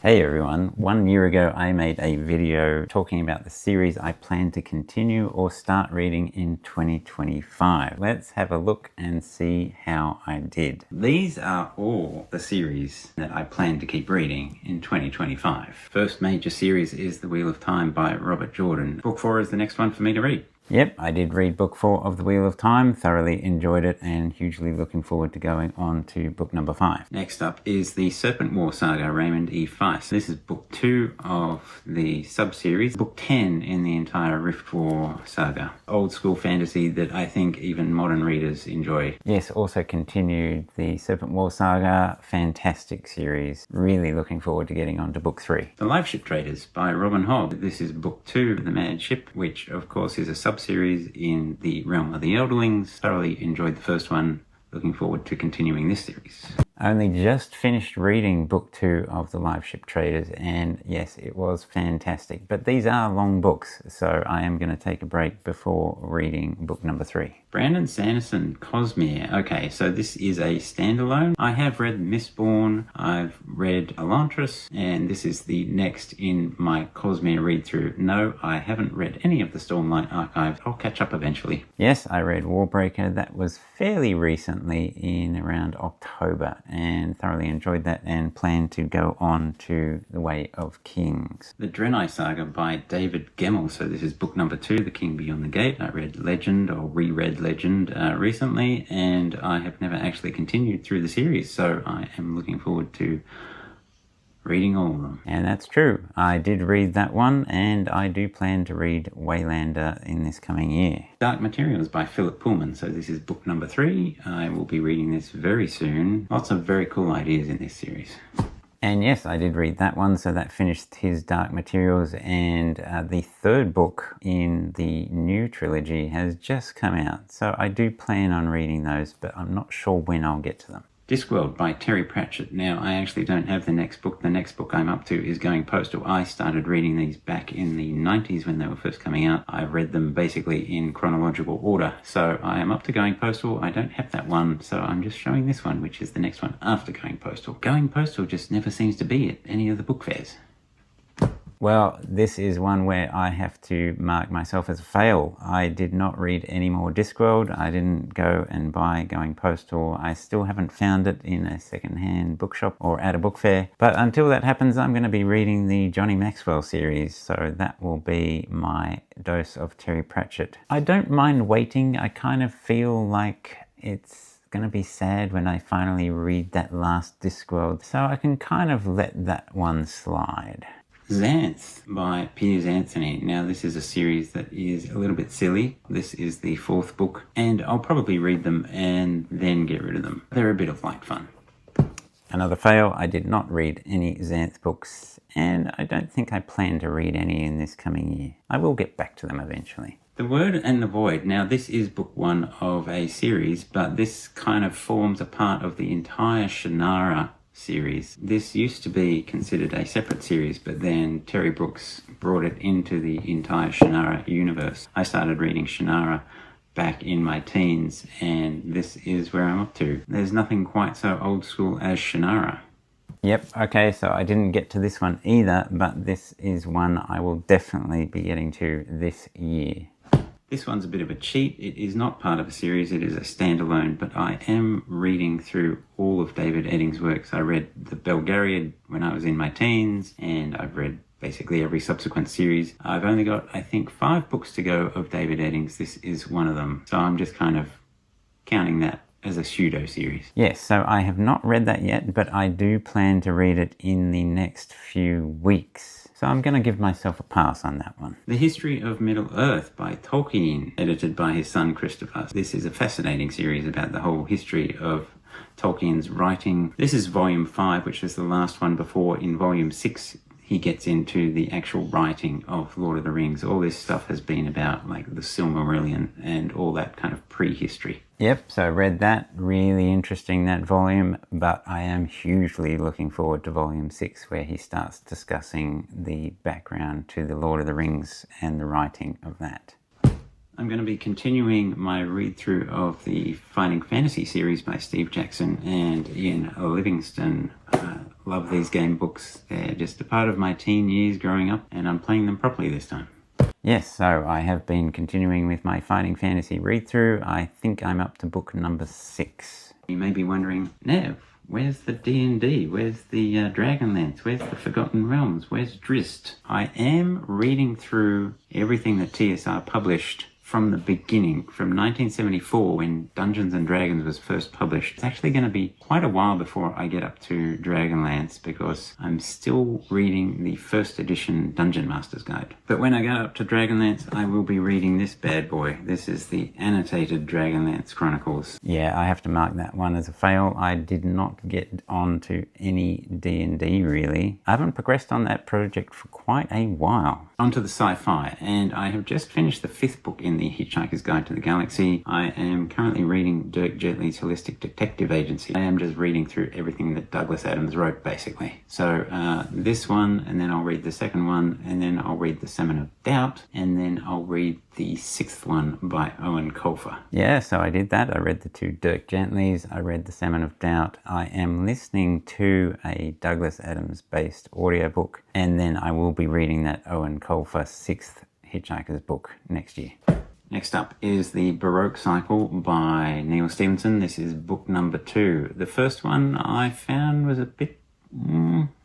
Hey everyone, 1 year ago I made a video talking about the series I plan to continue or start reading in 2025. Let's have a look and see how I did. These are all the series that I plan to keep reading in 2025. First major series is The Wheel of Time by Robert Jordan. Book 4 is the next one for me to read. Yep, I did read book 4 of The Wheel of Time, thoroughly enjoyed it and hugely looking forward to going on to book number 5. Next up is the Serpentwar Saga, Raymond E. Feist. This is book 2 of the sub-series, book 10 in the entire Riftwar saga. Old school fantasy that I think even modern readers enjoy. Yes, also continued the Serpentwar Saga, fantastic series. Really looking forward to getting on to book 3. The Liveship Traders by Robin Hobb. This is book 2, The Mad Ship, which of course is a sub-series in the realm of the Elderlings. Thoroughly enjoyed the first one. Looking forward to continuing this series. I only just finished reading book 2 of the Liveship Traders, and yes, it was fantastic. But these are long books, so I am going to take a break before reading book number 3. Brandon Sanderson, Cosmere. Okay, so this is a standalone. I have read Mistborn, I've read Elantris, and this is the next in my Cosmere read-through. No, I haven't read any of the Stormlight Archive. I'll catch up eventually. Yes, I read Warbreaker. That was fairly recently, in around October, and thoroughly enjoyed that and plan to go on to The Way of Kings. The Drenai Saga by David Gemmell. So this is book number 2, The King Beyond the Gate. I read Legend, or reread Legend recently, and I have never actually continued through the series, so I am looking forward to reading all of them. And that's true. I did read that one, and I do plan to read Waylander in this coming year. Dark Materials by Philip Pullman. So this is book number 3. I will be reading this very soon. Lots of very cool ideas in this series. And yes, I did read that one, so that finished his Dark Materials, and the third book in the new trilogy has just come out. So I do plan on reading those, but I'm not sure when I'll get to them. Discworld by Terry Pratchett. Now, I actually don't have the next book. The next book I'm up to is Going Postal. I started reading these back in the 90s when they were first coming out. I read them basically in chronological order. So I am up to Going Postal. I don't have that one, so I'm just showing this one, which is the next one after Going Postal. Going Postal just never seems to be at any of the book fairs. Well, this is one where I have to mark myself as a fail. I did not read any more Discworld. I didn't go and buy Going Postal. I still haven't found it in a second-hand bookshop or at a book fair. But until that happens, I'm going to be reading the Johnny Maxwell series, so that will be my dose of Terry Pratchett. I don't mind waiting. I kind of feel like it's going to be sad when I finally read that last Discworld, so I can kind of let that one slide. Xanth by Piers Anthony. Now this is a series that is a little bit silly. This is the 4th book, and I'll probably read them and then get rid of them. They're a bit of light fun. Another fail. I did not read any Xanth books, and I don't think I plan to read any in this coming year. I will get back to them eventually. The Word and the Void. Now this is book 1 of a series, but this kind of forms a part of the entire Shannara series. This used to be considered a separate series, but then Terry Brooks brought it into the entire Shannara universe. I started reading Shannara back in my teens, and this is where I'm up to. There's nothing quite so old school as Shannara. Yep, okay, so I didn't get to this one either, but this is one I will definitely be getting to this year. This one's a bit of a cheat. It is not part of a series, it is a standalone, but I am reading through all of David Eddings' works. I read The Belgariad when I was in my teens, and I've read basically every subsequent series. I've only got, I think, 5 books to go of David Eddings. This is one of them. So I'm just kind of counting that as a pseudo-series. Yes, so I have not read that yet, but I do plan to read it in the next few weeks. So I'm going to give myself a pass on that one. The History of Middle-earth by Tolkien, edited by his son Christopher. This is a fascinating series about the whole history of Tolkien's writing. This is volume 5, which is the last one before in volume 6 he gets into the actual writing of Lord of the Rings. All this stuff has been about like the Silmarillion and all that kind of prehistory. Yep, so I read that. Really interesting, that volume, but I am hugely looking forward to volume 6, where he starts discussing the background to the Lord of the Rings and the writing of that. I'm going to be continuing my read-through of the Finding Fantasy series by Steve Jackson and Iain Livingstone. Love these game books. They're just a part of my teen years growing up, and I'm playing them properly this time. Yes, so I have been continuing with my Finding Fantasy read-through. I think I'm up to book number 6. You may be wondering, Nev, where's the D&D? Where's the Dragonlance? Where's the Forgotten Realms? Where's Drizzt? I am reading through everything that TSR published from the beginning, from 1974 when Dungeons & Dragons was first published. It's actually going to be quite a while before I get up to Dragonlance because I'm still reading the first edition Dungeon Master's Guide. But when I get up to Dragonlance, I will be reading this bad boy. This is the annotated Dragonlance Chronicles. Yeah, I have to mark that one as a fail. I did not get on to any D&D really. I haven't progressed on that project for quite a while. Onto the sci-fi, and I have just finished the 5th book in the Hitchhiker's Guide to the Galaxy. I am currently reading Dirk Gently's Holistic Detective Agency. I am just reading through everything that Douglas Adams wrote, basically. So this one, and then I'll read the second one, and then I'll read The Salmon of Doubt, and then I'll read the 6th one by Eoin Colfer. Yeah, so I did that. I read the 2 Dirk Gentlys. I read The Salmon of Doubt. I am listening to a Douglas Adams-based audiobook, and then I will be reading that Eoin Colfer 6th Hitchhiker's book next year. Next up is the Baroque Cycle by Neal Stephenson. This is book number 2. The first one I found was a bit...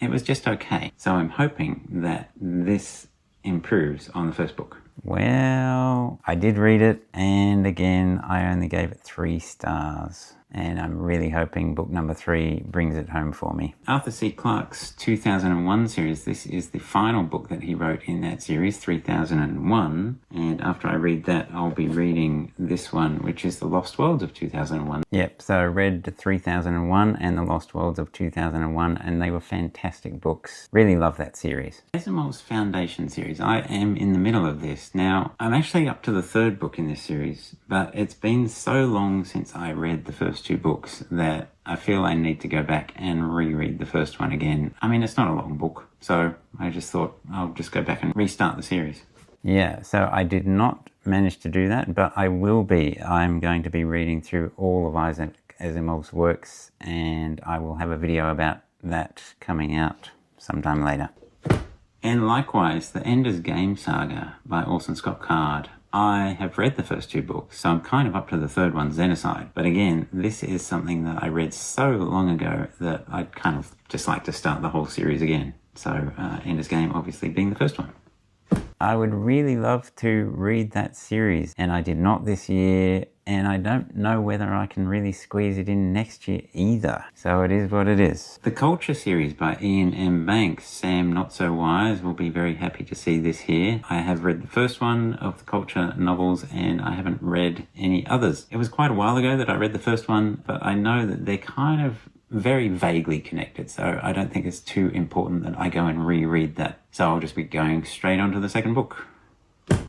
it was just okay. So I'm hoping that this improves on the first book. Well, I did read it, and again, I only gave it 3 stars. And I'm really hoping book number 3 brings it home for me. Arthur C. Clarke's 2001 series, this is the final book that he wrote in that series, 3001. And after I read that, I'll be reading this one, which is The Lost Worlds of 2001. Yep, so I read 3001 and The Lost Worlds of 2001, and they were fantastic books. Really love that series. Asimov's Foundation series, I am in the middle of this. Now, I'm actually up to the 3rd book in this series, but it's been so long since I read the first 2 books that I feel I need to go back and reread the first one again. I mean, it's not a long book, so I just thought I'll just go back and restart the series. Yeah, so I did not manage to do that, but I will be. I'm going to be reading through all of Isaac Asimov's works, and I will have a video about that coming out sometime later. And likewise, the Ender's Game Saga by Orson Scott Card. I have read the first 2 books, so I'm kind of up to the 3rd one, Xenocide. But again, this is something that I read so long ago that I'd kind of just like to start the whole series again. So Ender's Game obviously being the first one. I would really love to read that series, and I did not this year, and I don't know whether I can really squeeze it in next year either. So it is what it is. The Culture series by Iain M. Banks. Sam Not So Wise will be very happy to see this here. I have read the first one of the Culture novels, and I haven't read any others. It was quite a while ago that I read the first one, but I know that they're kind of very vaguely connected, so I don't think it's too important that I go and reread that. So I'll just be going straight on to the second book.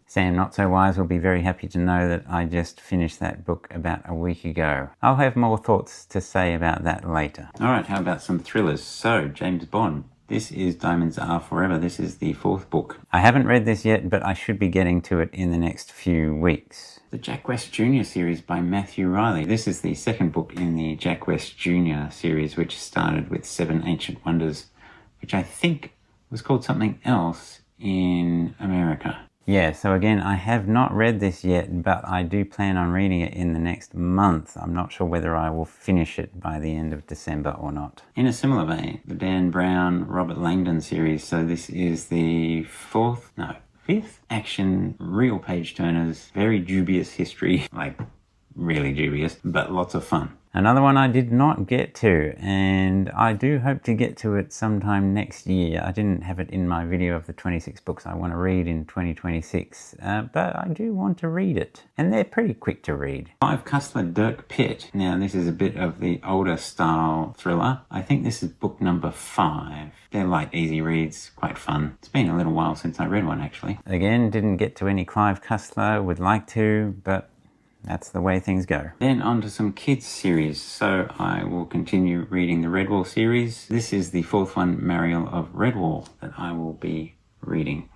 Sam Not So Wise will be very happy to know that I just finished that book about a week ago. I'll have more thoughts to say about that later. Alright, how about some thrillers? So, James Bond. This is Diamonds Are Forever. This is the 4th book. I haven't read this yet, but I should be getting to it in the next few weeks. The Jack West Jr. series by Matthew Riley. This is the 2nd book in the Jack West Jr. series, which started with 7 Ancient Wonders, which I think was called something else in America. Yeah, so again, I have not read this yet, but I do plan on reading it in the next month. I'm not sure whether I will finish it by the end of December or not. In a similar vein, the Dan Brown, Robert Langdon series. So this is the 5th action, real page turners, very dubious history, like really dubious, but lots of fun. Another one I did not get to, and I do hope to get to it sometime next year. I didn't have it in my video of the 26 books I want to read in 2026, but I do want to read it. And they're pretty quick to read. Clive Cussler, Dirk Pitt. Now this is a bit of the older style thriller. I think this is book number 5. They're light, easy reads, quite fun. It's been a little while since I read one actually. Again, didn't get to any Clive Cussler, would like to, but that's the way things go. Then on to some kids series. So I will continue reading the Redwall series. This is the 4th one, Mariel of Redwall, that I will be reading.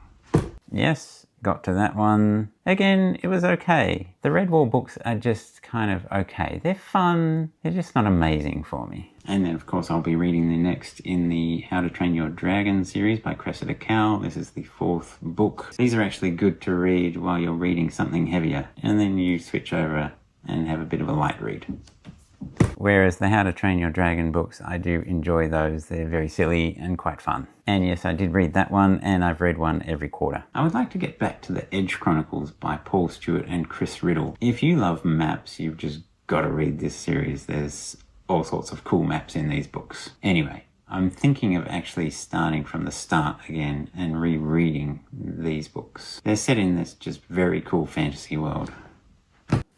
Yes, got to that one. Again, it was okay. The Redwall books are just kind of okay. They're fun, they're just not amazing for me. And then of course I'll be reading the next in the How to Train Your Dragon series by Cressida Cowell. This is the 4th book. These are actually good to read while you're reading something heavier, and then you switch over and have a bit of a light read. Whereas the How to Train Your Dragon books, I do enjoy those. They're very silly and quite fun. And yes, I did read that one, and I've read one every quarter. I would like to get back to the Edge Chronicles by Paul Stewart and Chris Riddle. If you love maps, you've just got to read this series. There's all sorts of cool maps in these books. Anyway, I'm thinking of actually starting from the start again and rereading these books. They're set in this just very cool fantasy world.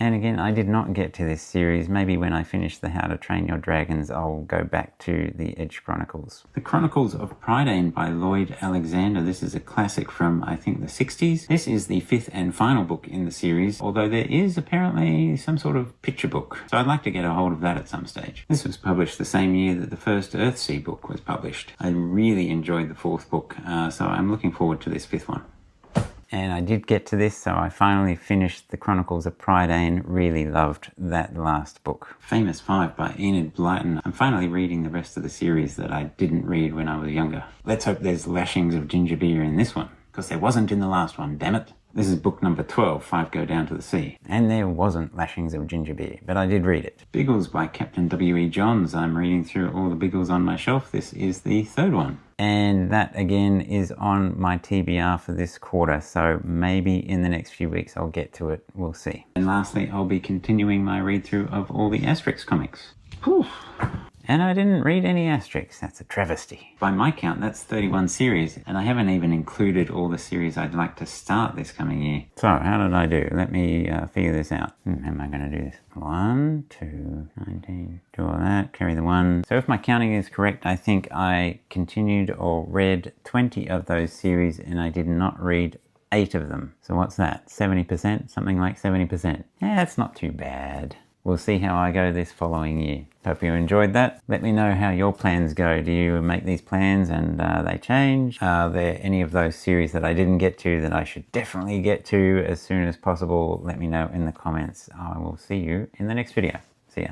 And again, I did not get to this series. Maybe when I finish the How to Train Your Dragons, I'll go back to the Edge Chronicles. The Chronicles of Prydain by Lloyd Alexander. This is a classic from, I think, the 60s. This is the 5th and final book in the series, although there is apparently some sort of picture book. So I'd like to get a hold of that at some stage. This was published the same year that the first Earthsea book was published. I really enjoyed the 4th book, so I'm looking forward to this 5th one. And I did get to this, so I finally finished the Chronicles of Prydain. Really loved that last book. Famous 5 by Enid Blyton. I'm finally reading the rest of the series that I didn't read when I was younger. Let's hope there's lashings of ginger beer in this one, because there wasn't in the last one, damn it. This is book number 12, 5 Go Down to the Sea. And there wasn't lashings of ginger beer, but I did read it. Biggles by Captain W.E. Johns. I'm reading through all the Biggles on my shelf. This is the 3rd one. And that again is on my TBR for this quarter, so maybe in the next few weeks I'll get to it. We'll see. And lastly, I'll be continuing my read through of all the Asterix comics. Whew. And I didn't read any Asterix. That's a travesty. By my count, that's 31 series, and I haven't even included all the series I'd like to start this coming year. So, how did I do? Let me figure this out. How am I going to do this? 1, 2, 19, do all that, carry the 1. So if my counting is correct, I think I continued or read 20 of those series, and I did not read 8 of them. So what's that? 70%? Something like 70%. Yeah, that's not too bad. We'll see how I go this following year. Hope you enjoyed that. Let me know how your plans go. Do you make these plans and they change? Are there any of those series that I didn't get to that I should definitely get to as soon as possible? Let me know in the comments. I will see you in the next video. See ya.